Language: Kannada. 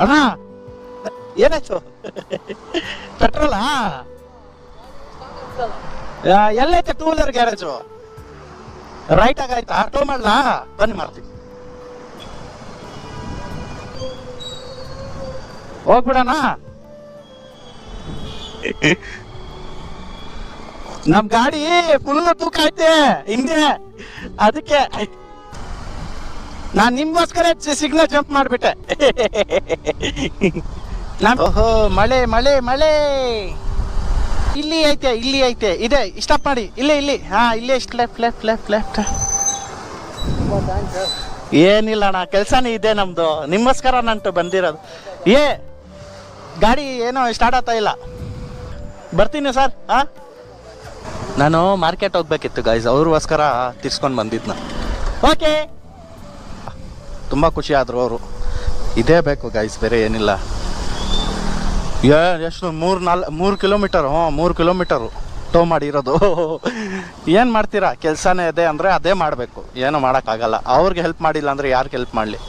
ಅಣ್ಣ ಏನಾಯ್ತು? ಪೆಟ್ರೋಲಾ? ಎಲ್ಲೈತೆ ಟೂ ವೀಲರ್ ಗ್ಯಾರೇಜು? ರೈಟ್ ಆಗಾಯ್ತಾ? ಟೋ ಮಾಡ್ಲಾ? ಬನ್ನಿ ಮಾಡ್ತೀವಿ. ಹೋಗ್ಬಿಡಣ. ನಮ್ ಗಾಡಿ ಫುಲ್ ತೂಕ ಐತೆ ಹಿಂದೆ, ಅದಕ್ಕೆ ನಾನ್ ನಿಮ್ಗೋಸ್ಕರ ಸಿಗ್ನಲ್ ಜಂಪ್ ಮಾಡ್ಬಿಟ್ಟೆ. ಓಹೋ, ಮಳೆ ಮಳೆ ಮಳೆ. ಇಲ್ಲಿ ಐತೆ, ಇಲ್ಲಿ ಐತೆ, ಇದೆ. ಸ್ಟಾಪ್ ಮಾಡಿ. ಇಲ್ಲಿ ಹಾ, ಇಲ್ಲೇ ಇಷ್ಟು ಲೆಫ್ಟ್ ಲೆಫ್ಟ್ ಲೆಫ್ಟ್ ಲೆಫ್ಟ್. ಏನಿಲ್ಲ ಅಣ್ಣ, ಕೆಲ್ಸನೇ ಇದೆ ನಮ್ದು. ನಿಮ್ಗೋಸ್ಕರ ನಂಟು ಬಂದಿರೋದು. ಗಾಡಿ ಏನೋ ಸ್ಟಾರ್ಟ್ ಆಗ್ತಾ ಇಲ್ಲ. ಬರ್ತೀನಿ ಸರ್. ಹಾ, ನಾನು ಮಾರ್ಕೆಟ್ ಹೋಗ್ಬೇಕಿತ್ತು ಗೈಸ್, ಅವ್ರಿಗೋಸ್ಕರ ತಿರ್ಸ್ಕೊಂಡು ಬಂದಿದ್ನ. ಓಕೆ, ತುಂಬ ಖುಷಿ ಆದರು ಅವರು. ಇದೇ ಬೇಕು ಗೈಸ್, ಬೇರೆ ಏನಿಲ್ಲ. ಎಷ್ಟು 3 ಕಿಲೋಮೀಟರ್? 3 ಕಿಲೋಮೀಟರು ಟೋ ಮಾಡಿರೋದು. ಏನು ಮಾಡ್ತೀರಾ, ಕೆಲಸನೇ ಇದೆ ಅಂದರೆ ಅದೇ ಮಾಡಬೇಕು, ಏನೂ ಮಾಡೋಕ್ಕಾಗಲ್ಲ. ಅವ್ರಿಗೆ ಹೆಲ್ಪ್ ಮಾಡಿಲ್ಲ ಅಂದರೆ ಯಾರಿಗೆ ಹೆಲ್ಪ್ ಮಾಡಲಿ?